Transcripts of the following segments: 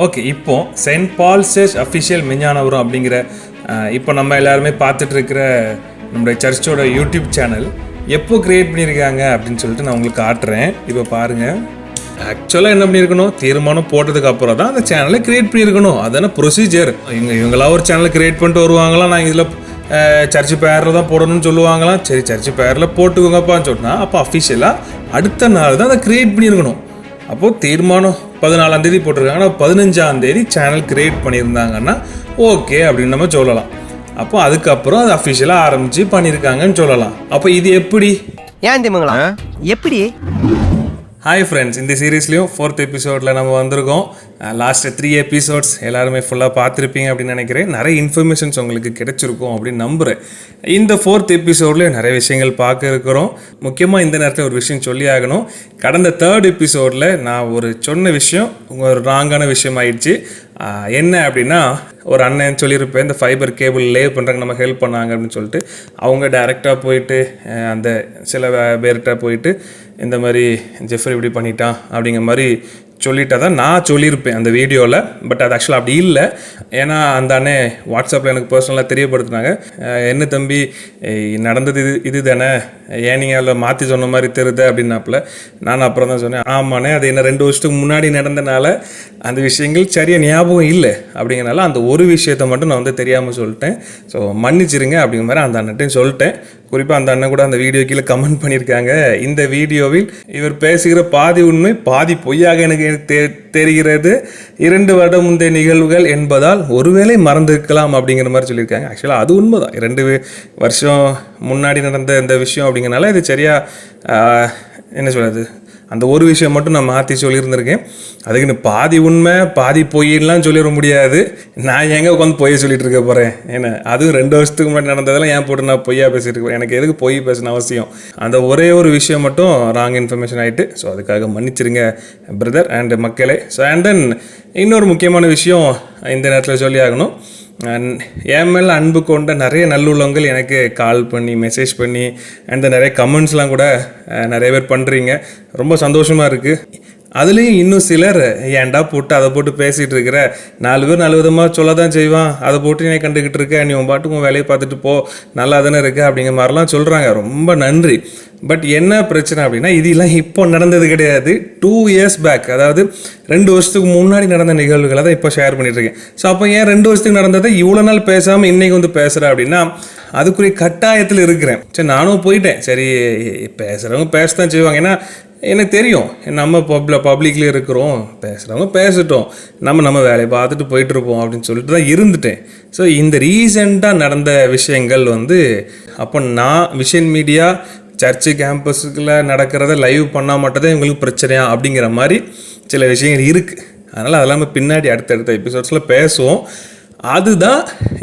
Okay, இப்போது Saint Paul search official Meignanapuram அப்படிங்கிற இப்போ நம்ம எல்லாருமே பார்த்துட்டு இருக்கிற நம்முடைய சர்ச்சோட யூடியூப் சேனல் எப்போ க்ரியேட் பண்ணியிருக்காங்க அப்படின்னு சொல்லிட்டு நான் உங்களுக்கு காட்டுறேன். இப்போ பாருங்கள். ஆக்சுவலாக என்ன பண்ணியிருக்கணும், தீர்மானம் போட்டதுக்கு அப்புறம் தான் அந்த சேனலை க்ரியேட் பண்ணியிருக்கணும். அதான ப்ரொசீஜர். இவங்களாம் ஒரு சேனலை க்ரியேட் பண்ணிட்டு வருவாங்களாம், நான் இதில் சர்ச்சு பேரில் தான் போடணும்னு சொல்லுவாங்களாம். சரி, சர்ச்சு பேரில் போட்டுக்கோங்கப்பான்னு சொன்னால் அப்போ அஃபிஷியலாக அடுத்த நாள் தான் அதை க்ரியேட் பண்ணியிருக்கணும். அப்போது தீர்மானம் 14ஆம் தேதி போட்டிருக்காங்கன்னா 15ஆம் தேதி சேனல் க்ரியேட் பண்ணியிருந்தாங்கன்னா ஓகே அப்படின்னு நம்ம சொல்லலாம். அப்போ அதுக்கப்புறம் அது அஃபிஷியலாக ஆரம்பித்து பண்ணியிருக்காங்கன்னு சொல்லலாம். அப்போ இது எப்படி ஏன் தெரியுங்களா? எப்படி? ஹாய் ஃப்ரெண்ட்ஸ், இந்த சீரீஸ்லேயும் 4th எபிசோடில் நம்ம வந்திருக்கோம். லாஸ்ட்டு 3 எபிசோட்ஸ் எல்லாருமே ஃபுல்லாக பார்த்துருப்பீங்க அப்படின்னு நினைக்கிறேன். நிறைய இன்ஃபர்மேஷன்ஸ் உங்களுக்கு கிடைச்சிருக்கும் அப்படின்னு நம்புகிறேன். இந்த 4th எபிசோட்லேயும் நிறைய விஷயங்கள் பார்க்க இருக்கிறோம். முக்கியமாக இந்த நேரத்தில் ஒரு விஷயம் சொல்லி ஆகணும். கடந்த 3rd எபிசோடில் நான் ஒரு சொன்ன விஷயம் ஒரு ராங்கான விஷயம் ஆயிடுச்சு. என்ன அப்படின்னா, ஒரு அண்ணன் சொல்லியிருப்பேன், இந்த ஃபைபர் கேபிள் லே பண்ணுறாங்க, நம்ம ஹெல்ப் பண்ணாங்க அப்படின்னு சொல்லிட்டு. அவங்க டைரெக்டாக போயிட்டு அந்த சில பேர்கிட்ட போயிட்டு இந்த மாதிரி ஜெஃப்ரி இப்படி பண்ணிட்டான் அப்படிங்கிற மாதிரி சொல்லிட்டா தான் நான் சொல்லியிருப்பேன் அந்த வீடியோவில். பட் அது ஆக்சுவலாக அப்படி இல்லை. ஏன்னா அந்த அண்ணே வாட்ஸ்அப்பில் எனக்கு பர்சனலாக தெரியப்படுத்தினாங்க, என்ன தம்பி நடந்தது இது தானே, ஏன் நீங்கள் அதில் மாற்றி சொன்ன மாதிரி தெரியுது அப்படின்னாப்புல. நான் அப்புறம் தான் சொன்னேன், ஆமாண்ணே அது என்ன 2 வருஷத்துக்கு முன்னாடி நடந்தனால அந்த விஷயங்கள் சரியாக ஞாபகம் இல்லை அப்படிங்கிறனால அந்த ஒரு விஷயத்தை மட்டும் நான் வந்து தெரியாமல் சொல்லிட்டேன். ஸோ மன்னிச்சிருங்க அப்படிங்கிற மாதிரி அந்த அண்ணன்ட்டையும் சொல்லிட்டேன். குறிப்பாக அந்த அண்ணன் கூட அந்த வீடியோ கீழே கமெண்ட் பண்ணியிருக்காங்க, இந்த வீடியோவில் இவர் பேசுகிற பாதி உண்மை பாதி பொய்யாக எனக்கு தெரிகிறது, 2 வருடம் முந்தைய நிகழ்வுகள் என்பதால் ஒருவேளை மறந்துருக்கலாம் அப்படிங்கிற மாதிரி சொல்லியிருக்காங்க. ஆக்சுவலாக அது உண்மை தான். 2 வருஷம் முன்னாடி நடந்த இந்த விஷயம் அப்படிங்கிறனால இது சரியாக என்ன சொல்கிறது, அந்த ஒரு விஷயம் மட்டும் நான் மாற்றி சொல்லியிருந்திருக்கேன். அதுக்குன்னு பாதி உண்மை பாதி பொய்யெல்லாம் சொல்லிட முடியாது. நான் எங்கே உட்காந்து பொய்யை சொல்லிட்டு இருக்க போகிறேன்? ஏன்னா அதுவும் 2 வருஷத்துக்கு முன்னாடி நடந்ததெல்லாம் ஏன் போட்டு நான் பொய்யா பேசிட்டு இருக்கேன்? எனக்கு எதுக்கு பொய் பேசணும் அவசியம்? அந்த ஒரே ஒரு விஷயம் மட்டும் ராங் இன்ஃபர்மேஷன் ஆகிட்டு. ஸோ அதுக்காக மன்னிச்சிருங்க பிரதர் அண்ட் மக்களே. ஸோ அண்ட் தென் இன்னொரு முக்கியமான விஷயம் இந்த நேரத்தில் சொல்லி ஆகணும். என் மேலே அன்பு கொண்ட நிறைய நல்லுள்ளவங்கள் எனக்கு கால் பண்ணி மெசேஜ் பண்ணி அண்ட் நிறைய கமெண்ட்ஸ்லாம் கூட நிறைய பேர் பண்ணுறீங்க. ரொம்ப சந்தோஷமாக இருக்குது. அதுலேயும் இன்னும் சிலர் ஏன்டா போட்டு அதை போட்டு பேசிகிட்டு இருக்கிற, 4 பேர் 4 விதமாக சொல்ல தான் செய்வான், அதை போட்டு நீ கண்டுக்கிட்டு இருக்க, நீ உன் பாட்டுக்கு உன் வேலையை பார்த்துட்டு போ, நல்லா தானே இருக்க அப்படிங்கிற மாதிரிலாம் சொல்கிறாங்க. ரொம்ப நன்றி. பட் என்ன பிரச்சனை அப்படின்னா, இதெல்லாம் இப்போ நடந்தது கிடையாது. 2 years பேக், அதாவது 2 வருஷத்துக்கு முன்னாடி நடந்த நிகழ்வுகளை தான் இப்போ ஷேர் பண்ணிட்டுருக்கேன். ஸோ அப்போ ஏன் 2 வருஷத்துக்கு நடந்ததை இவ்வளோ நாள் பேசாமல் இன்றைக்கி வந்து பேசுகிறேன் அப்படின்னா, அதுக்குரிய கட்டாயத்தில் இருக்கிறேன். சரி, நானும் போயிட்டேன். சரி, பேசுகிறவங்க பேசத்தான் செய்வாங்க. ஏன்னா எனக்கு தெரியும், நம்ம பப்ளிக்லேயே இருக்கிறோம், பேசுகிறவங்க பேசட்டும், நம்ம வேலையை பார்த்துட்டு போயிட்டுருப்போம் அப்படின்னு சொல்லிட்டு தான் இருந்துட்டேன். ஸோ இந்த ரீசெண்டாக நடந்த விஷயங்கள் வந்து, அப்போ நான் விஷன் மீடியா சர்ச்சு கேம்பஸுக்குள்ள நடக்கிறத லைவ் பண்ணால் மட்டும்தான் இவங்களுக்கு பிரச்சனையா அப்படிங்கிற மாதிரி சில விஷயங்கள் இருக்குது. அதனால் அதெல்லாம் பின்னாடி அடுத்தடுத்த எபிசோட்ஸில் பேசுவோம். அதுதான்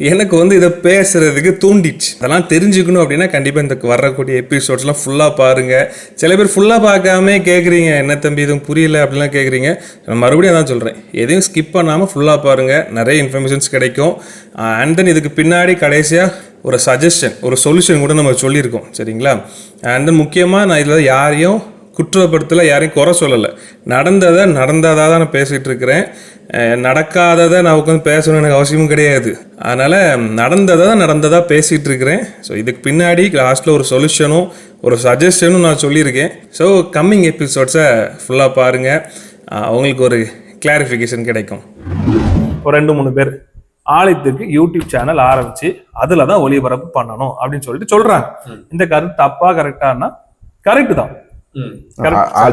எனக்கு வந்து இதை பேசுகிறதுக்கு தூண்டிச்சு. அதெல்லாம் தெரிஞ்சுக்கணும் அப்படின்னா கண்டிப்பாக இந்த வரக்கூடிய எபிசோட்ஸ்லாம் ஃபுல்லாக பாருங்கள். சில பேர் ஃபுல்லாக பார்க்காம கேட்குறீங்க, என்ன தம்பி எதுவும் புரியல அப்படிலாம் கேட்குறீங்க. நான் மறுபடியும் அதான் சொல்கிறேன், எதையும் ஸ்கிப் பண்ணாமல் ஃபுல்லாக பாருங்கள், நிறைய இன்ஃபர்மேஷன்ஸ் கிடைக்கும். அண்ட் தென் இதுக்கு பின்னாடி கடைசியாக ஒரு சஜஷன், ஒரு சொல்யூஷன் கூட நம்ம சொல்லியிருக்கோம், சரிங்களா? அண்ட் தென் முக்கியமாக நான் இதில் யாரையும் குற்றப்படுத்தலை, யாரையும் குறை சொல்லலை. நடந்ததாக தான் நான் பேசிகிட்டு இருக்கிறேன். நடக்காததை நான் உட்காந்து பேசணும்னு எனக்கு அவசியமும் கிடையாது. அதனால் நடந்ததாக பேசிகிட்டு இருக்கிறேன். ஸோ இதுக்கு பின்னாடி லாஸ்ட்டில் ஒரு சொல்யூஷனும் ஒரு சஜஷனும் நான் சொல்லியிருக்கேன். ஸோ கம்மிங் எபிசோட்ஸை ஃபுல்லாக பாருங்கள், அவங்களுக்கு ஒரு கிளாரிஃபிகேஷன் கிடைக்கும். ஒரு 2-3 பேர் ஆலயத்துக்கு யூடியூப் சேனல் ஆரம்பித்து அதில் தான் ஒளிபரப்பு பண்ணணும் அப்படின்னு சொல்லிட்டு சொல்கிறாங்க. இந்த கருத்து தப்பாக கரெக்டானா? கரெக்டு தான்.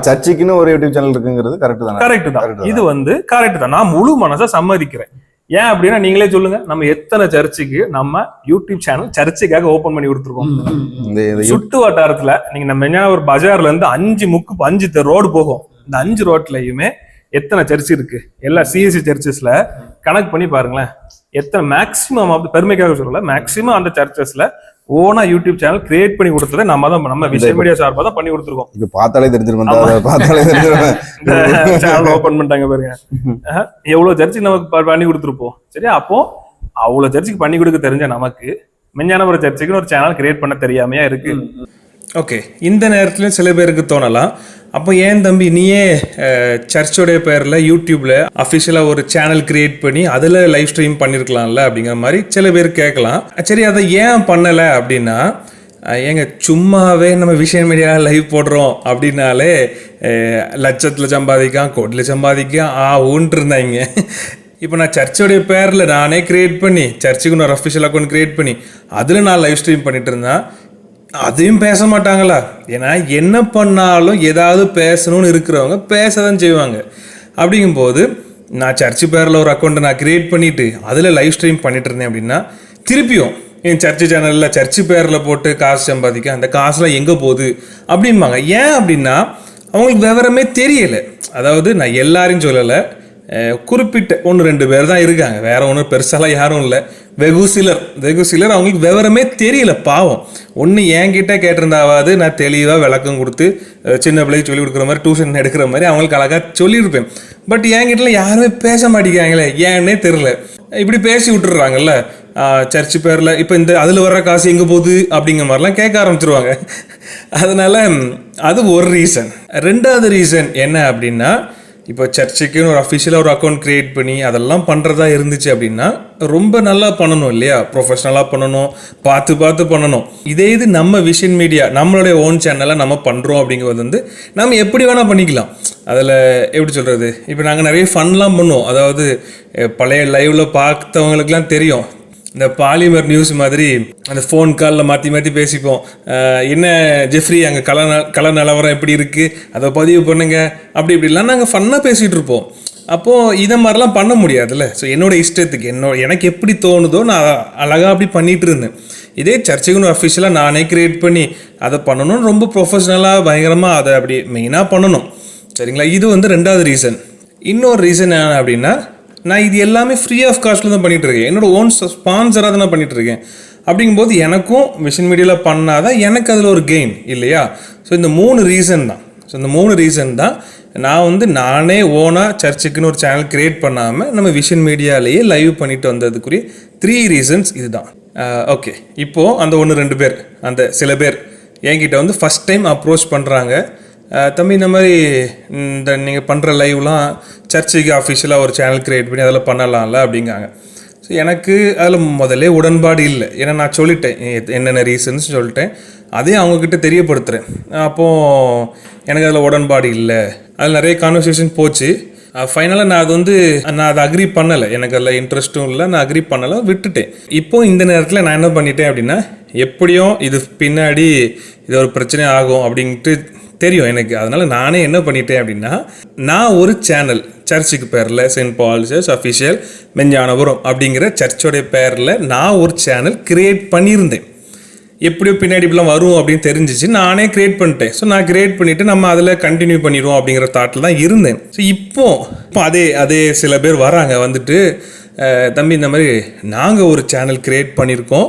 சர்ச்சுக்குன்னு ஒரு யூடியூப் சேனல் இருக்குங்கிறது கரெக்ட் தான். இது வந்து கரெக்ட் தான், நான் முழு மனசா சம்மதிக்கிறேன். ஏன் அப்படின்னா நீங்களே சொல்லுங்க, நம்ம எத்தனை சர்ச்சுக்கு நம்ம யூடியூப் சேனல் சர்ச்சுக்காக ஓபன் பண்ணி கொடுத்துருக்கோம். சுட்டு வட்டாரத்துல நீங்க நம்ம ஒரு பஜார்ல இருந்து 5 ரோடு போகும். இந்த 5 ரோட்லயுமே எத்தனை சர்ச் இருக்கு, எல்லா சிஎஸ்சி சர்ச்சஸ்ல கணக்கு பண்ணி பாருங்களேன். எத்தனை மேக்சிமம், அப்படி பெருமைக்காக சொல்லல, மேக்சிமம் அந்த சர்ச்சஸ்ல ஓனா யூடியூப் சேனல் கிரியேட் பண்ணி கொடுத்ததை நம்ம விஷன் மீடியா சார்பா தான் பண்ணி கொடுத்துருக்கோம். இது பார்த்தாலே தெரிஞ்சிருக்கும். சேனல் ஓபன் பண்ணிட்டாங்க பாருங்க, எவ்வளவு சர்ச்சுக்கு நமக்கு பண்ணி கொடுத்துருப்போம். சரியா? அப்போ அவ்வளவு சர்ச்சுக்கு பண்ணி கொடுக்க தெரிஞ்ச நமக்கு மெஞ்ஞானபுரம் சர்ச்சுக்குன்னு ஒரு சேனல் கிரியேட் பண்ண தெரியாமையா இருக்கு. ஓகே, இந்த நேரத்துலையும் சில பேருக்கு தோணலாம், அப்போ ஏன் தம்பி நீயே சர்ச்சோடைய பேரில் யூடியூப்பில் அஃபிஷியலாக ஒரு சேனல் க்ரியேட் பண்ணி அதில் லைவ் ஸ்ட்ரீம் பண்ணியிருக்கலாம்ல அப்படிங்கிற மாதிரி சில பேர் கேட்கலாம். சரி, அதை ஏன் பண்ணலை அப்படின்னா, ஏங்க சும்மாவே நம்ம விஷன் மீடியா லைவ் போடுறோம் அப்படின்னாலே லட்சத்தில் சம்பாதிக்கான், கோட்டில் சம்பாதிக்கான் ஊன்ட்டு இருந்தாங்க. இப்போ நான் சர்ச்சோடைய பேரில் நானே க்ரியேட் பண்ணி சர்ச்சுக்கு ஒரு அஃபிஷியல் அக்கௌண்ட் க்ரியேட் பண்ணி அதில் நான் லைவ் ஸ்ட்ரீம் பண்ணிட்டு இருந்தேன். அதையும் பேச மாட்டாங்களா? ஏன்னா என்ன பண்ணாலும் ஏதாவது பேசணும்னு இருக்கிறவங்க பேச தான் செய்வாங்க. அப்படிங்கும்போது நான் சர்ச்சு பேரில் ஒரு அக்கௌண்ட்டை நான் க்ரியேட் பண்ணிவிட்டு அதில் லைவ் ஸ்ட்ரீம் பண்ணிட்டு இருந்தேன் அப்படின்னா, திருப்பியும் என் சர்ச்சு சேனலில் சர்ச்சு பேரில் போட்டு காசு சம்பாதிக்க அந்த காசுலாம் எங்கே போகுது அப்படின்பாங்க. ஏன் அப்படின்னா அவங்களுக்கு விவரமே தெரியலை. அதாவது நான் எல்லாரையும் சொல்லலை, குறிப்பிட்ட 1-2 பேர் தான் இருக்காங்க, வேற ஒன்றும் பெருசாலாம் யாரும் இல்லை. வெகு சிலர் அவங்களுக்கு விவரமே தெரியல பாவம். ஒன்று என்கிட்ட கேட்டிருந்தாவது நான் தெளிவாக விளக்கம் கொடுத்து சின்ன பிள்ளைக்கு சொல்லிக் கொடுக்குற மாதிரி டியூஷன் எடுக்கிற மாதிரி அவங்களுக்கு அழகாக சொல்லியிருப்பேன். பட் என்கிட்டலாம் யாருமே பேச மாட்டேங்கிறாங்களே, ஏன்னே தெரில. இப்படி பேசி விட்டுறாங்கல்ல சர்ச்சு பேரில். இப்போ இந்த அதில் வர்ற காசு எங்கே போகுது அப்படிங்கிற மாதிரிலாம் கேட்க ஆரம்பிச்சிருவாங்க. அதனால் அது ஒரு ரீசன். 2வது ரீசன் என்ன அப்படின்னா, இப்போ சர்ச்சுக்குன்னு ஒரு அஃபிஷியலாக ஒரு அக்கௌண்ட் க்ரியேட் பண்ணி அதெல்லாம் பண்ணுறதா இருந்துச்சு அப்படின்னா ரொம்ப நல்லா பண்ணணும் இல்லையா, ப்ரொஃபஷ்னலாக பண்ணணும், பார்த்து பண்ணணும். இதே இது நம்ம விஷன் மீடியா நம்மளுடைய ஓன் சேனலில் நம்ம பண்ணுறோம் அப்படிங்கிறது வந்து நம்ம எப்படி வேணால் பண்ணிக்கலாம். அதில் எப்படி சொல்கிறது, இப்போ நாங்கள் நிறைய ஃபன்லாம் பண்ணுவோம். அதாவது பழைய லைவில் பார்த்தவங்களுக்குலாம் தெரியும், இந்த பாலிமர் நியூஸ் மாதிரி அந்த ஃபோன் காலில் மாற்றி பேசிப்போம். என்ன ஜெஃப்ரி அங்கே கல நிலவரம் எப்படி இருக்குது, அதை பதிவு பண்ணுங்க, இப்படிலாம் நாங்கள் ஃபன்னாக பேசிகிட்டு இருப்போம். அப்போது இதை மாதிரிலாம் பண்ண முடியாதுல்ல. ஸோ என்னோடய இஷ்டத்துக்கு எனக்கு எப்படி தோணுதோ நான் அழகாக அப்படி பண்ணிகிட்டு இருந்தேன். இதே சர்ச்சுக்குன்னு அஃபிஷியலாக நானே க்ரியேட் பண்ணி அதை பண்ணணும், ரொம்ப ப்ரொஃபஷ்னலாக பயங்கரமாக அதை அப்படி மெயினாக பண்ணணும். சரிங்களா, இது வந்து 2வது ரீசன். இன்னொரு ரீசன் என்ன அப்படின்னா, நான் இது எல்லாமே ஃப்ரீ ஆஃப் காஸ்ட்டில் தான் பண்ணிகிட்ருக்கேன். என்னோடய ஓன் ஸ்பான்சராக தான் நான் பண்ணிகிட்ருக்கேன். அப்படிங்கும்போது எனக்கும் விஷன் மீடியாவில் பண்ணாதான் எனக்கு அதில் ஒரு கெயின் இல்லையா. ஸோ இந்த 3 ரீசன் தான் நான் வந்து நானே ஓனாக சர்ச்சுக்குன்னு ஒரு சேனல் க்ரியேட் பண்ணாமல் நம்ம விஷன் மீடியாலேயே லைவ் பண்ணிட்டு வந்ததுக்குரிய 3 ரீசன்ஸ் இதுதான். ஓகே, இப்போது அந்த 1-2 பேர், அந்த சில பேர் என்கிட்ட வந்து ஃபஸ்ட் டைம் அப்ரோச் பண்ணுறாங்க. தம்பி இந்த மாதிரி இந்த நீங்கள் பண்ணுற லைவ்லாம் சர்ச்சுக்கு அஃபிஷியலாக ஒரு சேனல் க்ரியேட் பண்ணி அதில் பண்ணலாம்ல அப்படிங்காங்க. ஸோ எனக்கு அதில் முதல்ல உடன்பாடு இல்லை. ஏன்னா நான் சொல்லிட்டேன் என்னென்ன ரீசன்ஸ் சொல்லிட்டேன், அதே அவங்கக்கிட்ட தெரியப்படுத்துகிறேன். அப்போது எனக்கு அதில் உடன்பாடு இல்லை. அதில் நிறைய கான்வர்சேஷன் போச்சு. ஃபைனலாக நான் அதை அக்ரி பண்ணலை. எனக்கு அதில் இன்ட்ரெஸ்ட்டும் இல்லை, நான் அக்ரி பண்ணலை, விட்டுட்டேன். இப்போது இந்த நேரத்தில் நான் என்ன பண்ணிட்டேன் அப்படின்னா, எப்படியும் இது பின்னாடி இது ஒரு பிரச்சனை ஆகும் அப்படின்ட்டு தெரியும் எனக்கு. அதனால் நானே என்ன பண்ணிட்டேன் அப்படின்னா, நான் ஒரு சேனல் சர்ச்சுக்கு பேரில் Saint Paul search official Meignanapuram அப்படிங்கிற சர்ச்சோடைய பேரில் நான் ஒரு சேனல் க்ரியேட் பண்ணியிருந்தேன். எப்படியோ பின்னாடி இப்படிலாம் வரும் அப்படின்னு தெரிஞ்சிச்சு, நானே க்ரியேட் பண்ணிட்டேன். ஸோ நான் க்ரியேட் பண்ணிவிட்டு நம்ம அதில் கண்டினியூ பண்ணிடுவோம் அப்படிங்கிற தாட்டில் தான் இருந்தேன். ஸோ இப்போ அதே சில பேர் வராங்க, வந்துட்டு தம்பி இந்த மாதிரி நாங்கள் ஒரு சேனல் க்ரியேட் பண்ணியிருக்கோம்,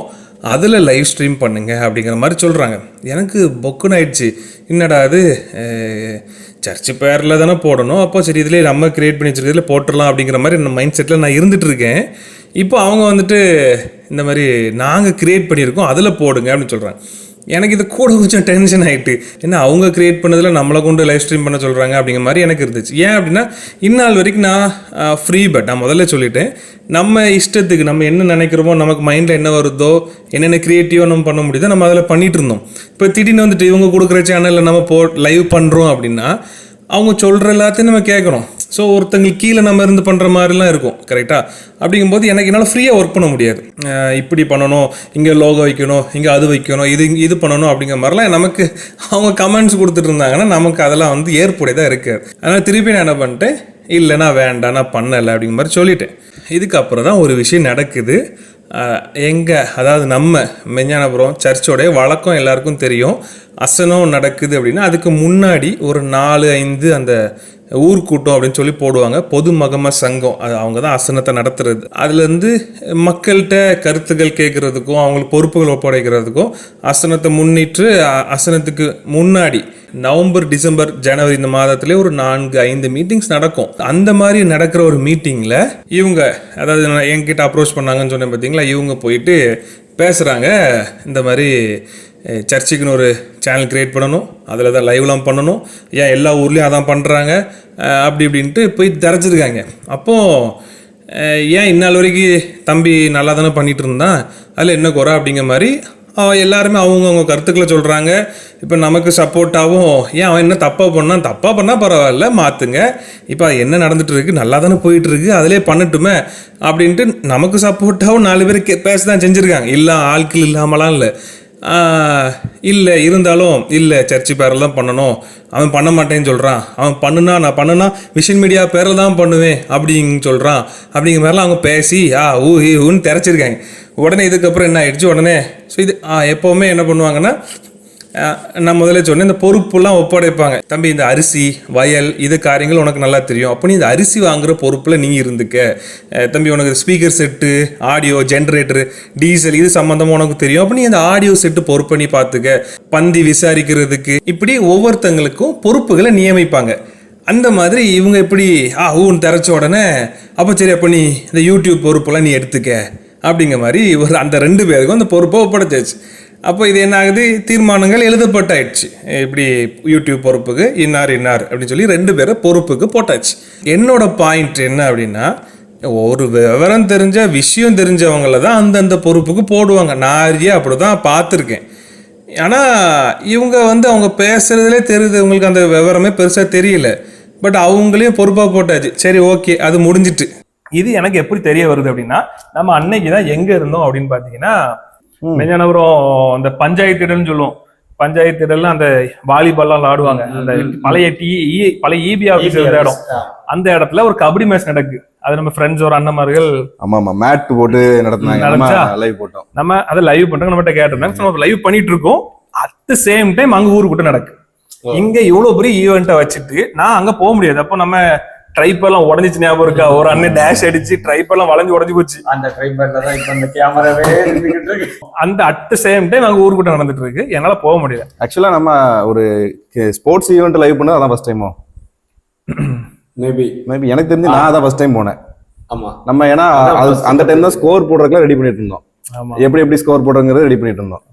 அதில் லைவ் ஸ்ட்ரீம் பண்ணுங்க அப்படிங்கிற மாதிரி சொல்கிறாங்க. எனக்கு பொக்குன்னு ஆயிடுச்சு. என்னடா அது சர்ச்சு பேரில் தானே போடணும், அப்போ சரி இதிலே நம்ம க்ரியேட் பண்ணி வச்சுருக்கிறதுல போட்டுடலாம் அப்படிங்கிற மாதிரி மைண்ட் செட்டில் நான் இருந்துகிட்ருக்கேன். இப்போ அவங்க வந்துட்டு இந்த மாதிரி நாங்கள் க்ரியேட் பண்ணியிருக்கோம் அதில் போடுங்க அப்படின்னு சொல்கிறாங்க. எனக்கு இது கூட கொஞ்சம் டென்ஷன் ஆகிட்டு, ஏன்னா அவங்க க்ரியேட் பண்ணதில் நம்மளை கொண்டு லைவ் ஸ்ட்ரீம் பண்ண சொல்கிறாங்க அப்படிங்கிற மாதிரி எனக்கு இருந்துச்சு. ஏன் அப்படின்னா இந்நாள் வரைக்கும் நான் ஃப்ரீ பட் நான் முதல்ல சொல்லிட்டேன், நம்ம இஷ்டத்துக்கு நம்ம என்ன நினைக்கிறோமோ, நமக்கு மைண்டில் என்ன வருதோ, என்னென்ன க்ரியேட்டிவாக நம்ம பண்ண முடியுதோ நம்ம அதில் பண்ணிகிட்டு இருந்தோம். இப்போ திடீர்னு வந்துட்டு இவங்க கொடுக்குற சேனலில் நம்ம லைவ் பண்ணுறோம் அப்படின்னா அவங்க சொல்கிற எல்லாத்தையும் நம்ம கேட்குறோம். ஸோ ஒருத்தங்களுக்கு கீழே நம்ம இருந்து பண்ணுற மாதிரிலாம் இருக்கும், கரெக்டாக? அப்படிங்கும்போது என்னால் ஃப்ரீயாக ஒர்க் பண்ண முடியாது. இப்படி பண்ணணும், இங்கே லோகோ வைக்கணும், இங்கே அது வைக்கணும், இது பண்ணணும் அப்படிங்கிற மாதிரிலாம் நமக்கு அவங்க கமெண்ட்ஸ் கொடுத்துட்டு இருந்தாங்கன்னா நமக்கு அதெல்லாம் வந்து ஏற்புடையதாக இருக்காது. அதனால் திருப்பி நான் என்ன பண்ணிட்டேன், இல்லைனா வேண்டாம் நான் பண்ணலை அப்படிங்கிற மாதிரி சொல்லிட்டேன். இதுக்கப்புறம் தான் ஒரு விஷயம் நடக்குது. அதாவது நம்ம மெஞ்ஞானபுரம் சர்ச்சோடைய வழக்கம் எல்லாருக்கும் தெரியும். அசனம் நடக்குது அப்படின்னா அதுக்கு முன்னாடி ஒரு 4-5 அந்த ஊர்க்கூட்டம் அப்படின்னு சொல்லி போடுவாங்க. பொது மகம சங்கம், அது அவங்க தான் அசனத்தை நடத்துறது. அதுலேருந்து மக்கள்கிட்ட கருத்துக்கள் கேட்குறதுக்கும் அவங்களுக்கு பொறுப்புகள் ஒப்படைக்கிறதுக்கும் அசனத்தை முன்னிட்டு அசனத்துக்கு முன்னாடி நவம்பர், டிசம்பர், ஜனவரி இந்த மாதத்துலேயே ஒரு 4-5 மீட்டிங்ஸ் நடக்கும். அந்த மாதிரி நடக்கிற ஒரு மீட்டிங்கில் இவங்க, அதாவது என்கிட்ட அப்ரோச் பண்ணாங்கன்னு சொன்னேன் பார்த்தீங்களா, இவங்க போயிட்டு பேசுகிறாங்க. இந்த மாதிரி சர்ச்சுக்குன்னு ஒரு சேனல் க்ரியேட் பண்ணணும், அதில் தான் லைவ்லாம் பண்ணணும், ஏன் எல்லா ஊர்லேயும் அதான் பண்ணுறாங்க அப்படி இப்படின்ட்டு போய் திறச்சிருக்காங்க. அப்போது ஏன் இந்நாள் வரைக்கும் தம்பி நல்லா தானே பண்ணிகிட்டு இருந்தான், அதில் என்ன குறை அப்படிங்கிற மாதிரி எல்லாருமே அவங்கவுங்க கருத்துக்களை சொல்கிறாங்க. இப்போ நமக்கு சப்போர்ட்டாகவும் ஏன் அவன் என்ன தப்பாக பண்ணால் பரவாயில்ல மாற்றுங்க, இப்போ என்ன நடந்துகிட்டு இருக்கு, நல்லா தானே போயிட்டுருக்கு, அதிலே பண்ணட்டுமே அப்படின்ட்டு நமக்கு சப்போர்ட்டாகவும் 4 பேர் பேச தான் செஞ்சுருக்காங்க. இல்லை ஆட்கள் இல்லாமலாம் இல்லை இருந்தாலும் இல்லை சர்ச்சு பேரில் தான் பண்ணணும், அவன் பண்ண மாட்டேன்னு சொல்கிறான், அவன் நான் பண்ணுனா விஷன் மீடியா பேரில் தான் பண்ணுவேன் அப்படின்னு சொல்கிறான் அப்படிங்கிற மாதிரிலாம் அவங்க பேசி ஊன்னு திறச்சிருக்காங்க. உடனே இதுக்கப்புறம் என்ன ஆயிடுச்சு, உடனே ஸோ இது எப்போவுமே என்ன பண்ணுவாங்கன்னா, நான் முதல்ல சொன்னேன் இந்த பொறுப்புலாம் ஒப்படைப்பாங்க. தம்பி இந்த அரிசி வயல் இது காரியங்கள் உனக்கு நல்லா தெரியும், அப்போ நீ இந்த அரிசி வாங்குகிற பொறுப்பில் நீ இருந்துக்க. தம்பி உனக்கு speaker set, audio generator, diesel இது சம்மந்தமாக உனக்கு தெரியும், அப்போ நீ இந்த ஆடியோ செட்டு பொறுப்பை நீ பார்த்துக்க. பந்தி விசாரிக்கிறதுக்கு இப்படி ஒவ்வொருத்தங்களுக்கும் பொறுப்புகளை நியமிப்பாங்க. அந்த மாதிரி இவங்க இப்படி ஊன்னு திறச்ச உடனே அப்போ சரி அப்போ நீ இந்த யூடியூப் பொறுப்பெல்லாம் நீ எடுத்துக்க அப்படிங்கிற மாதிரி அந்த 2 பேருக்கும் அந்த பொறுப்பை ஒப்படைச்சாச்சு. அப்போ இது என்ன ஆகுது, தீர்மானங்கள் எழுதப்பட்டாயிடுச்சு. இப்படி யூடியூப் பொறுப்புக்கு இன்னார் அப்படின்னு சொல்லி 2 பேரை பொறுப்புக்கு போட்டாச்சு. என்னோட பாயிண்ட் என்ன அப்படின்னா, ஒரு விவரம் தெரிஞ்ச விஷயம் தெரிஞ்சவங்கள தான் அந்தந்த பொறுப்புக்கு போடுவாங்க. நான் அப்படி தான் பார்த்துருக்கேன். ஆனால் இவங்க அவங்க பேசுகிறதுலே தெரியுது, இவங்களுக்கு அந்த விவரமே பெருசாக தெரியல, பட் அவங்களையும் பொறுப்பாக போட்டாச்சு. சரி ஓகே அது முடிஞ்சிட்டு. இது எனக்கு எப்படி தெரிய வருது அப்படின்னா, நம்ம அன்னைக்கு தான் எங்கே இருந்தோம் அப்படின்னு பார்த்தீங்கன்னா, மெஞ்சானபுரம் அந்த பஞ்சாயத்து இடம்னு சொல்லுவோம். பஞ்சாயத்து இடம்ல அந்த வாலிபால்லாம் ஆடுவாங்க, அந்த பழைய இபி ஆஃபீஸ் இருந்த இடம், அந்த இடத்துல ஒரு கபடி மேட்ச் நடக்கு. அது நம்ம ஃப்ரெண்ட்ஸ் ஒரு அண்ணன்மார்கள் மேட் போட்டு நடத்தினாங்க. நம்ம அதை லைவ் பண்றோம், நம்மகிட்ட கேட்டிருந்தாங்க, லைவ் பண்ணிட்டு இருக்கோம். அட் த சேம் டைம் அங்க ஊரு கூட்டம் நடக்கு. இங்க இவ்வளவு பெரிய ஈவெண்ட்டை வச்சுட்டு நான் அங்க போக முடியாது. அப்போ நம்ம ட்ரைப் எல்லாம் உடஞ்சிச்சு, ஞாபகம் இருக்கா? ஒரு அண்ணன் டேஷ் அடிச்சு ட்ரைப் எல்லாம் வளைஞ்சு உடஞ்சு போச்சு. அந்த ட்ரைப்ல தான் இப்ப அந்த கேமராவே இருக்கு. அந்த அட் த சேம் டைம் அங்க ஊர் கூட்டம் நடந்துட்டு இருக்கு, என்னால போக முடியாது. ஆக்சுவலா நம்ம ஒரு ஸ்போர்ட்ஸ் ஈவெண்ட் லைவ் பண்ணது அதான் ஃபர்ஸ்ட் டைமோ மேபி எனக்கு தெரிஞ்சு நான் அதான் ஃபர்ஸ்ட் டைம் போனேன். ஆமா நம்ம ஏன்னா அந்த டைம் தான் ஸ்கோர் போடுறதுக்குலாம் ரெடி பண்ணிட்டு இருந்தோம். எப்படி ஸ்கோர் போடுறதுங்கிறது ரெடி பண்ணிட்டு இருந்தோம்.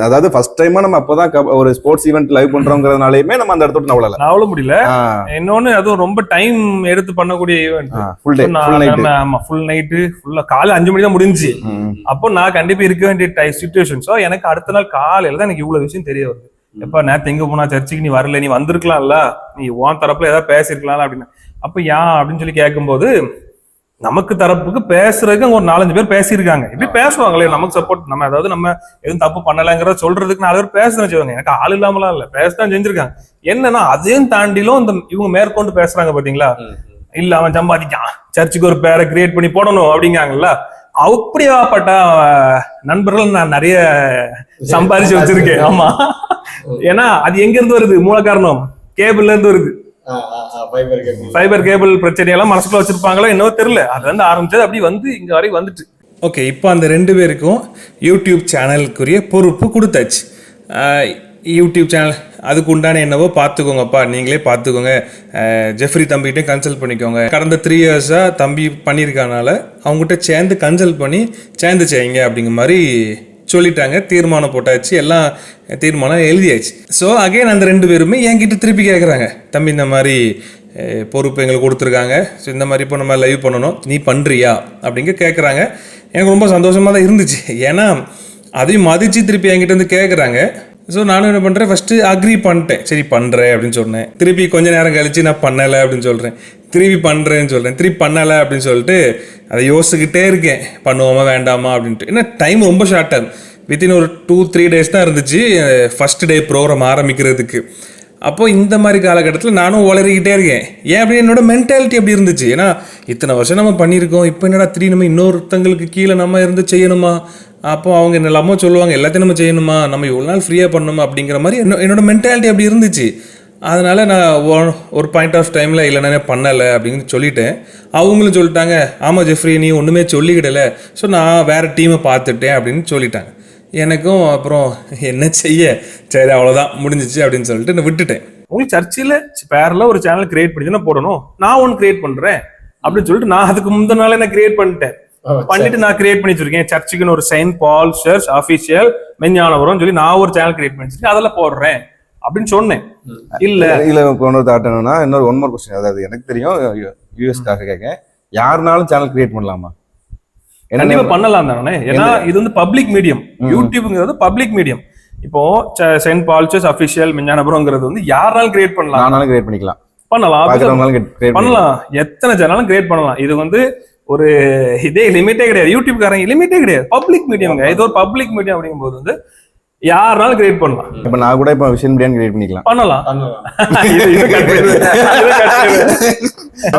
அதாவது ஃபர்ஸ்ட் டைமா நம்ம அப்பதான் ஒரு ஸ்போர்ட்ஸ் ஈவெண்ட் லைவ் பண்றோம்ங்கறதுனாலயுமே நம்ம அந்த இடத்துல நவள முடியல. இன்னொன்னு அதுவும் ரொம்ப டைம் எடுத்து பண்ணக்கூடிய ஈவெண்ட், ஃபுல் டே. ஆமா ஃபுல் நைட்டு ஃபுல்லா காலை 5 மணி தான் முடிஞ்சுச்சு. அப்போ நான் கண்டிப்பா இருக்க வேண்டிய சிச்சுவேஷன். ஸோ எனக்கு அடுத்த நாள் காலையில தான் எனக்கு இவ்வளவு விஷயம் தெரிய வருது. எப்ப நேரத்து எங்க போனா சர்ச்சுக்கு நீ வரல, நீ வந்திருக்கலாம்ல, நீ உன் தரப்புல ஏதாவது பேசிருக்கலாம் அப்படின்னு. அப்ப ஏன் அப்படின்னு சொல்லி கேட்கும்போது, நமக்கு தரப்புக்கு பேசுறதுக்கு அங்க ஒரு 4-5 பேர் பேசியிருக்காங்க. இப்படி பேசுவாங்களே நமக்கு சப்போர்ட், நம்ம அதாவது நம்ம எதுவும் தப்பு பண்ணலைங்கிறத சொல்றதுக்கு 4 பேர் பேசுறேன்னு செய்வாங்க. எனக்கு ஆள் இல்லாமலாம் இல்ல, பேசதான் செஞ்சிருக்காங்க. என்னன்னா அதையும் தாண்டிலும் இந்த இவங்க மேற்கொண்டு பேசுறாங்க பாத்தீங்களா, இல்ல அவன் சம்பாதிக்கான், சர்ச்சுக்கு ஒரு பேரை கிரியேட் பண்ணி போடணும் அப்படிங்காங்கல்ல. அப்படியாப்பட்ட நண்பர்கள் நான் நிறைய சம்பாதிச்சு வச்சிருக்கேன். ஆமா, ஏன்னா அது எங்க இருந்து வருது, மூல காரணம் கேபிள்ல இருந்து வருது. ஃபைபர் கேபிள் பிரச்சனையெல்லாம் மனசுக்குள்ள வச்சிருப்பாங்களோ என்னவோ தெரியல, அது வந்து ஆரம்பிச்சது அப்படி வந்து இங்க வரைக்கும் வந்துட்டு. ஓகே, இப்போ அந்த 2 பேருக்கும் யூடியூப் சேனலுக்குரிய பொறுப்பு கொடுத்தாச்சு. யூடியூப் சேனல் அதுக்கு உண்டான என்னவோ பார்த்துக்கோங்கப்பா, நீங்களே பார்த்துக்கோங்க, ஜெஃப்ரி தம்பிகிட்டே கன்சல்ட் பண்ணிக்கோங்க. கடந்த 3 இயர்ஸாக தம்பி பண்ணியிருக்கனால அவங்ககிட்ட சேர்ந்து கன்சல்ட் பண்ணி சேர்ந்து செய்யுங்க அப்படிங்கிற மாதிரி சொல்லிட்டாங்க. தீர்மானம் போட்டாச்சு, எல்லாம் தீர்மானம் எழுதியாச்சு. ஸோ அகைன் அந்த 2 பேருமே என்கிட்ட திருப்பி கேட்குறாங்க, தம்பி இந்த மாதிரி பொறுப்பு எங்களுக்கு கொடுத்துருக்காங்க, ஸோ இந்த மாதிரி இப்போ நம்ம லைவ் பண்ணணும், நீ பண்ணுறியா அப்படிங்க கேட்குறாங்க. எனக்கு ரொம்ப சந்தோஷமாக தான் இருந்துச்சு, ஏன்னா அதையும் மதித்து திருப்பி என்கிட்ட வந்து கேட்குறாங்க. ஸோ நானும் என்ன பண்ணுறேன், ஃபஸ்ட்டு அக்ரி பண்ணிட்டேன், சரி பண்ணுறேன் அப்படின்னு சொன்னேன். திருப்பி கொஞ்சம் நேரம் கழிச்சு நான் பண்ணலை அப்படின்னு சொல்கிறேன், திருப்பி பண்ணுறேன்னு சொல்கிறேன், திருப்பி பண்ணலை அப்படின்னு சொல்லிட்டு அதை யோசிச்சுக்கிட்டே இருக்கேன், பண்ணுவோமா வேண்டாமா அப்படின்ட்டு. ஏன்னா டைம் ரொம்ப ஷார்ட் ஆகும், வித்தின் ஒரு 2-3 டேஸ் தான் இருந்துச்சு ஃபஸ்ட் டே ப்ரோக்ராம் ஆரம்பிக்கிறதுக்கு. அப்போது இந்த மாதிரி காலகட்டத்தில் நானும் உளறிக்கிட்டே இருக்கேன். ஏன் அப்படி என்னோட மென்டாலிட்டி அப்படி இருந்துச்சு, ஏன்னா இத்தனை வருஷம் நம்ம பண்ணியிருக்கோம், இப்போ என்னடா நம்ம இன்னொருத்தங்களுக்கு கீழே நம்ம இருந்து செய்யணுமா, அப்போ அவங்க என்னெல்லாமோ சொல்லுவாங்க, எல்லாத்தையும் நம்ம செய்யணுமா, நம்ம இவ்வளோ நாள் ஃப்ரீயாக பண்ணணுமா அப்படிங்கிற மாதிரி என்னோட மென்டாலிட்டி அப்படி இருந்துச்சு. அதனால் நான் ஒரு பாயிண்ட் ஆஃப் டைமில் இல்லை நானே பண்ணலை அப்படின்னு சொல்லிட்டேன். அவங்களும் சொல்லிட்டாங்க, ஆமாம் ஜெஃப்ரி நீ ஒன்றுமே சொல்லிக்கிடலை, ஸோ நான் வேறு டீமை பார்த்துட்டேன் அப்படின்னு சொல்லிட்டாங்க. எனக்கும் அப்புறம் என்ன செய்ய, சரி அவ்வளோதான் முடிஞ்சிச்சு அப்படின்னு சொல்லிட்டு நான் விட்டுட்டேன். உங்களுக்கு சர்ச்சில் பேரில் ஒரு சேனல் கிரியேட் பண்ணி தானே போடணும், நான் ஒன்று கிரியேட் பண்ணுறேன் அப்படின்னு சொல்லிட்டு நான் அதுக்கு முந்தின நாளே நான் கிரியேட் பண்ணிட்டேன். பண்ணிட்டு நான் கிரியேட் பண்ணி வச்சிருக்கேன். சர்ச்சுக்குன்னு ஒரு Saint Paul church official Meignanapuram சொல்லி நான் ஒரு சேனல் கிரியேட் பண்ணி வச்சிருக்கேன், அதில் போடுறேன் அப்படின்னு சொன்னேன். இல்ல இன்னொரு தாட் என்னன்னா, இன்னொரு ஒன் மோர் கொஸ்டின். அதாவது எனக்கு தெரியும் யூஎஸ்க்காக கேட்க, யாருனாலும் சேனல் கிரியேட் பண்ணலாமா? கண்டிப்பா பண்ணலாம் தானே, ஏன்னா இது வந்து பப்ளிக் மீடியம். யூடியூப்ங்கிறது பப்ளிக் மீடியம். இப்போ செயின்ட் பால் சர்ச் அபிஷியல் மெஞ்ஞானபுரம்ங்கிறது வந்து யாராலும் கிரியேட் பண்ணலாம், நானாலும் கிரியேட் பண்ணிக்கலாம், பண்ணலாம், எத்தனை சேனலும் கிரியேட் பண்ணலாம். இது வந்து ஒரு இதே லிமிட்டே கிடையாது, யூடியூப்காரங்க லிமிட்டே கிடையாது, பப்ளிக் மீடியம். இது ஒரு பப்ளிக் மீடியம் அப்படிங்கும் போது வந்து யாருனாலும் கிரியேட் பண்ணலாம். இப்ப நான் கூட இப்ப விஷன் மீடியா கிரியேட் பண்ணிக்கலாம், பண்ணலாம்.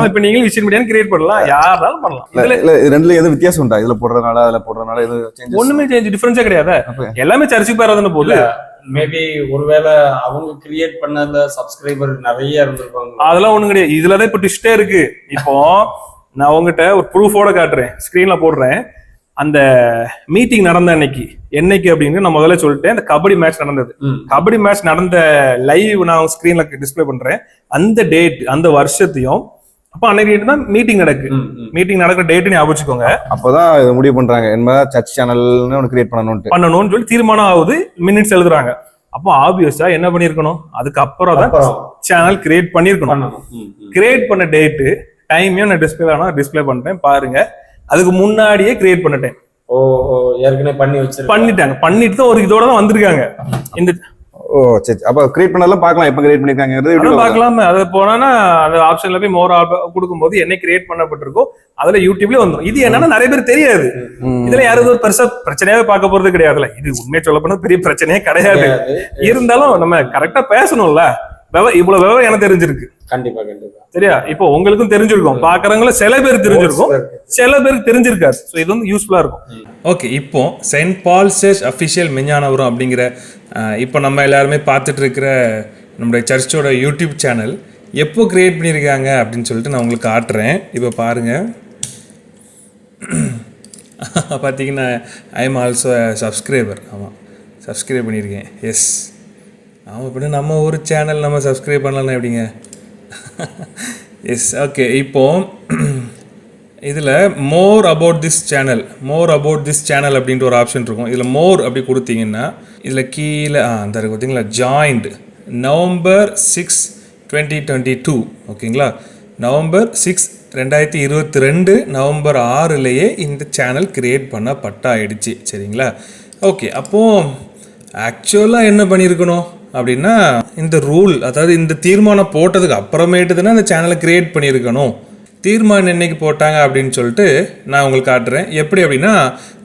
இப்ப நீங்க விஷன் மீடியா கிரியேட் பண்ணலாம், யாராலும் பண்ணலாம். இதுல ரெண்டுல எது வித்தியாசம் உண்டா? இதுல போடுறதுனால அதுல போடுறதுனால எது சேஞ்சஸ்? ஒண்ணுமே சேஞ்ச் டிஃபரன்ஸே கிடையாது, எல்லாமே சர்ச்சுக்கு போறதுன்னு போகுது. மேபி ஒருவேளை அவங்க கிரியேட் பண்ணல சப்ஸ்கிரைபர் நிறைய இருந்திருப்பாங்க, அதெல்லாம் ஒண்ணும் கிடையாது. இதுலதான் இப்ப ட்விஸ்டே இருக்கு. இப்போ நான் உங்ககிட்ட ஒரு ப்ரூஃபோட காட்டுறேன், ஸ்கிரீன்ல போடுறேன். அந்த மீட்டிங் நடந்த என்னைக்கு அப்படின்னு நான் முதல்ல சொல்லிட்டேன். அந்த கபடி மேட்ச் நடந்தது, கபடி மேட்ச் நடந்த லைவ் நான் ஸ்கிரீன்ல டிஸ்பிளே பண்றேன். அந்த டேட், அந்த வருஷத்தையும், அப்ப அன்னைக்கு தான் மீட்டிங் நடக்கு. மீட்டிங் நடக்கிற டேட் ஞாபகம் வச்சுக்கோங்க. அப்பதான் முடிவு பண்றாங்க என்ன சர்ச் சேனல்னு ஒன்னு கிரியேட் பண்ணணும்னு சொல்லி தீர்மானம் ஆகுது, மினிட்ஸ் எழுதுறாங்க. அப்போ ஆப்வியஸா என்ன பண்ணிருக்கணும், அதுக்கப்புறம் தான் சேனல் கிரியேட் பண்ணிருக்கணும். கிரியேட் பண்ண டேட்டு டைமையும் நான் டிஸ்பிளே பண்றேன் பாருங்க. அதுக்கு முன்னாடியே கிரியேட் பண்ணிட்டேன். ஏற்கனவே பண்ணிட்டாங்க, பண்ணிட்டு தான் ஒரு இதோட தான் வந்திருக்காங்க. இந்த சரி, அப்ப கிரியேட் பண்ணலாம் பார்க்கலாம், எப்ப கிரியேட் பண்ணிருக்காங்க பார்க்கலாம். அது போனா அந்த ஆப்ஷன்ல போய் மோர் கொடுக்கும்போது என்ன கிரியேட் பண்ணப்பட்டிருக்கோ அதுல யூடியூப்ல வந்துடும். இது என்னன்னா நிறைய பேர் தெரியாது, இதுல யாரும் ஒரு பெருசா பிரச்சனையாவே பார்க்க போறது கிடையாதுல. இது உண்மையை சொல்ல போனா பெரிய பிரச்சனையே கிடையாது. இருந்தாலும் நம்ம கரெக்டா பேசணும்ல, இவ்வளவு விவரம் எனக்கு தெரிஞ்சிருக்கு. கண்டிப்பா கண்டிப்பா சரியா? இப்போ உங்களுக்கும் தெரிஞ்சிருக்கும், பாக்குறவங்கள சில பேர் தெரிஞ்சிருக்கும், சில பேருக்கு தெரிஞ்சிருக்காரு. ஸோ இது வந்து யூஸ்ஃபுல்லா இருக்கும். ஓகே, இப்போ Saint Paul church official Meignanapuram அப்படிங்கிற இப்போ நம்ம எல்லாருமே பார்த்துட்டு இருக்கிற நம்முடைய சர்ச்சோட யூடியூப் சேனல் எப்போ கிரியேட் பண்ணியிருக்காங்க அப்படின்னு சொல்லிட்டு நான் உங்களுக்கு காட்டுறேன். இப்போ பாருங்க, பார்த்தீங்கன்னா ஐ எம் ஆல்சோ சப்ஸ்கிரைபர். ஆமாம், சப்ஸ்கிரைப் பண்ணியிருக்கேன். எஸ், ஆமாம். இப்படி நம்ம ஒரு சேனல் நம்ம சப்ஸ்கிரைப் பண்ணலாம் எப்படிங்க? Yes, okay. இப்போது இதில் மோர் அபவுட் திஸ் சேனல் அப்படின்ட்டு ஒரு ஆப்ஷன் இருக்கும். இதில் மோர் அப்படி கொடுத்தீங்கன்னா இதில் கீழே அந்த இருக்குது பார்த்தீங்களா, ஜாயின்டு நவம்பர் 6, 2022. ஓகேங்களா, நவம்பர் 6, 2022 நவம்பர் 6லேயே இந்த சேனல் கிரியேட் பண்ணப்பட்டாயிடுச்சு. சரிங்களா? ஓகே, அப்போது ஆக்சுவலாக என்ன பண்ணியிருக்கணும் அப்படின்னா, இந்த ரூல், அதாவது இந்த தீர்மானம் போட்டதுக்கு அப்புறமேட்டு தானே அந்த சேனலை கிரியேட் பண்ணியிருக்கணும். தீர்மானம் என்னைக்கு போட்டாங்க அப்படின்னு சொல்லிட்டு நான் உங்களுக்கு காட்டுறேன். எப்படி அப்படின்னா,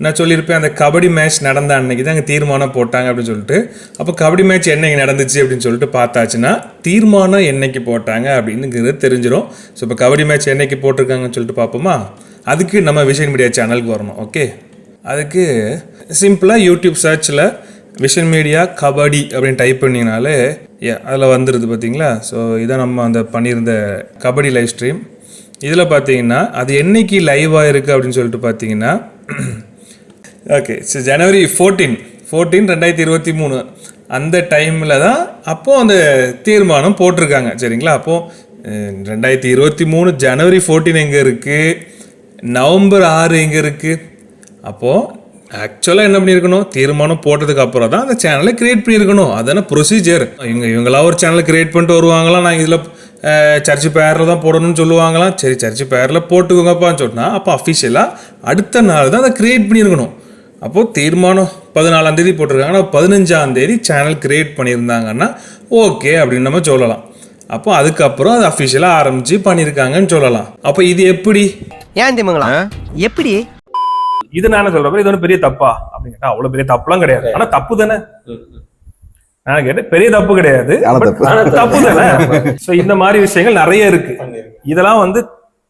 நான் சொல்லியிருப்பேன் அந்த கபடி மேட்ச் நடந்த அன்னைக்கு தான் அங்கே தீர்மானம் போட்டாங்க அப்படின்னு சொல்லிட்டு. அப்போ கபடி மேட்ச் என்னைக்கு நடந்துச்சு அப்படின்னு சொல்லிட்டு பார்த்தாச்சுன்னா தீர்மானம் என்னைக்கு போட்டாங்க அப்படிங்கிறது தெரிஞ்சிடும். ஸோ இப்போ கபடி மேட்ச் என்னைக்கு போட்டிருக்காங்கன்னு சொல்லிட்டு பார்ப்போமா? அதுக்கு நம்ம விஷன் மீடியா சேனலுக்கு வரணும். ஓகே, அதுக்கு சிம்பிளாக யூடியூப் சர்ச்சில் விஷன் மீடியா கபடி அப்படின்னு டைப் பண்ணிங்கனாலே அதில் வந்துடுது பார்த்தீங்களா. ஸோ இதான் நம்ம அந்த பண்ணியிருந்த கபடி லைவ் ஸ்ட்ரீம். இதில் பார்த்தீங்கன்னா அது என்னைக்கு லைவாக இருக்குது அப்படின்னு சொல்லிட்டு பார்த்தீங்கன்னா, ஓகே, ஸோ ஜனவரி 14, 2023 அந்த டைமில் தான் அப்போது அந்த தீர்மானம் போட்டிருக்காங்க. சரிங்களா? அப்போது 2023 ஜனவரி 14 எங்கே இருக்குது, நவம்பர் 6 எங்கே இருக்குது? அப்போது ஆக்சுவலாக என்ன பண்ணியிருக்கணும், தீர்மானம் போட்டதுக்கு அப்புறம் தான் அந்த சேனலை கிரியேட் பண்ணியிருக்கணும். அதான ப்ரொசீஜர். இவங்களாம் ஒரு சேனலை கிரியேட் பண்ணிட்டு வருவாங்களாம், நான் இதில் சர்ச்சு பேரில் தான் போடணும்னு சொல்லுவாங்களாம். சரி, சர்ச்சு பேரில் போட்டுக்கோங்கப்பான்னு சொன்னால் அப்போ அஃபிஷியலாக அடுத்த நாள் தான் அதை கிரியேட் பண்ணியிருக்கணும். அப்போது தீர்மானம் 14ஆம் தேதி போட்டிருக்காங்கன்னா 15ஆம் தேதி சேனல் கிரியேட் பண்ணியிருந்தாங்கன்னா ஓகே அப்படின்னு நம்ம சொல்லலாம். அப்போ அதுக்கப்புறம் அது அஃபிஷியலாக ஆரம்பித்து பண்ணியிருக்காங்கன்னு சொல்லலாம். அப்போ இது எப்படி ஏன் திமுங்களா எப்படி இது நான் சொல்றப்ப இது ஒன்றும் பெரிய தப்பா அப்படின்னு கேட்டா அவ்வளவு பெரிய தப்புலாம் கிடையாது. ஆனா தப்பு தானே, நான் கேட்டேன் பெரிய தப்பு கிடையாது, தப்பு தானே. சோ இந்த மாதிரி விஷயங்கள் நிறைய இருக்கு. இதெல்லாம் வந்து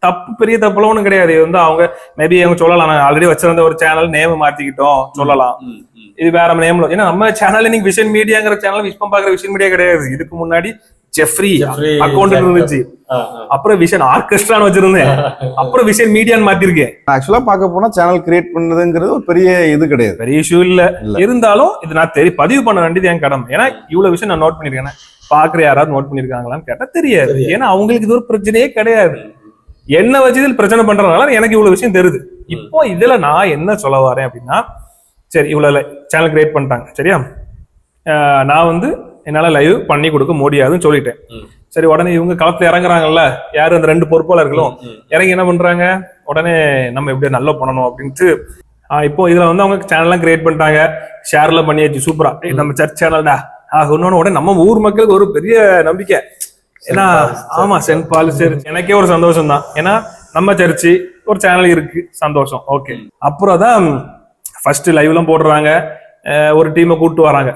தப்பு, பெரிய தப்புலாம் ஒன்றும் கிடையாது. இது வந்து அவங்க மேபி அவங்க சொல்லலாம், நான் ஆல்ரெடி வச்சிருந்த ஒரு சேனல் நேம் மாத்திக்கிட்டோம் சொல்லலாம், இது வேற நேம்ல. ஏன்னா நம்ம சேனல் நீங்க விஷன் மீடியாங்கிற சேனல் விஸ்வம் பாக்குற விஷன் மீடியா கிடையாது. இதுக்கு முன்னாடி ஜெஃப்ரி அக்கௌண்ட் இருந்துச்சு, அப்புறம் விஷன் ஆர்கெஸ்ட்ரான்னு வச்சிருந்தேன், அப்புறம் விஷன் மீடியான்னு மாத்திருக்கேன். ஆக்சுவலா பார்க்க போனா சேனல் கிரியேட் பண்ணதுங்கிறது ஒரு பெரிய இது கிடையாது, பெரிய இஷ்யூ இல்ல. இருந்தாலும் இது நான் பதிவு பண்ண வேண்டியது என் கடமை. ஏன்னா இவ்வளவு விஷயம் நான் நோட் பண்ணிருக்கேன். பாக்குற யாராவது நோட் பண்ணிருக்காங்களான்னு கேட்டா தெரியாது. ஏன்னா அவங்களுக்கு இது ஒரு பிரச்சனையே கிடையாது. என்ன வச்சு இதில் பிரச்சனை பண்றதுனால எனக்கு இவ்வளவு விஷயம் தெரியுது. இப்போ இதுல நான் என்ன சொல்ல வரேன் அப்படின்னா, சரி இவ்வளவு சேனல் கிரியேட் பண்ணிட்டாங்க சரியா, நான் வந்து என்னால லைவ் பண்ணி கொடுக்க முடியாதுன்னு சொல்லிட்டேன். சரி உடனே இவங்க களத்துல இறங்குறாங்கல்ல, யாரு அந்த 2 பொறுப்பாளர்களும் இறங்கி என்ன பண்றாங்க, உடனே நம்ம எப்படியா நல்லா பண்ணணும் அப்படின்ட்டு இப்போ இதுல வந்து அவங்க சேனல்லாம் கிரியேட் பண்ணிட்டாங்க, ஷேர்லாம் பண்ணியாச்சு சூப்பரா, நம்ம சர்ச் சேனல்டா இன்னொன்னு உடனே நம்ம ஊர் மக்களுக்கு ஒரு பெரிய நம்பிக்கை. ஏன்னா ஆமா சென்ட் பால் சரி, எனக்கே ஒரு சந்தோஷம் தான். ஏன்னா நம்ம சர்ச்சு ஒரு சேனல் இருக்கு, சந்தோஷம். ஓகே, அப்புறம் தான் ஃபர்ஸ்ட் லைவ் எல்லாம் போடுறாங்க, ஒரு டீமை கூப்பிட்டு வராங்க,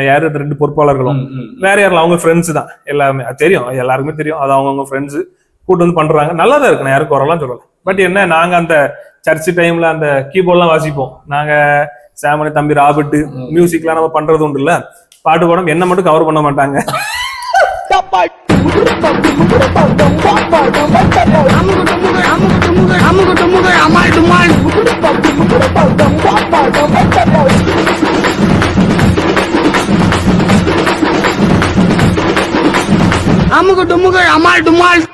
யாரு 2 பொறுப்பாளர்களும் வேற யாரும் அவங்க ஃப்ரெண்ட்ஸ் தான் எல்லாமே, அது தெரியும் எல்லாருக்குமே தெரியும், அது அவங்கவுங்க ஃப்ரெண்ட்ஸ் கூட்டு வந்து பண்றாங்க. நல்லா தான் இருக்கு, நான் யாருக்கும் வரலாம் சொல்லல. பட் என்ன, நாங்க அந்த சர்ச் டைம்ல அந்த கீபோர்ட்லாம் வாசிப்போம் நாங்க, சாமனி தம்பி ராபர்ட் மியூசிக்லாம் நம்ம பண்றது உண்டு இல்ல, பாட்டு படம் என்ன மட்டும் கவர் பண்ண மாட்டாங்க. அமுகு டுமுகு அமால் டுமால்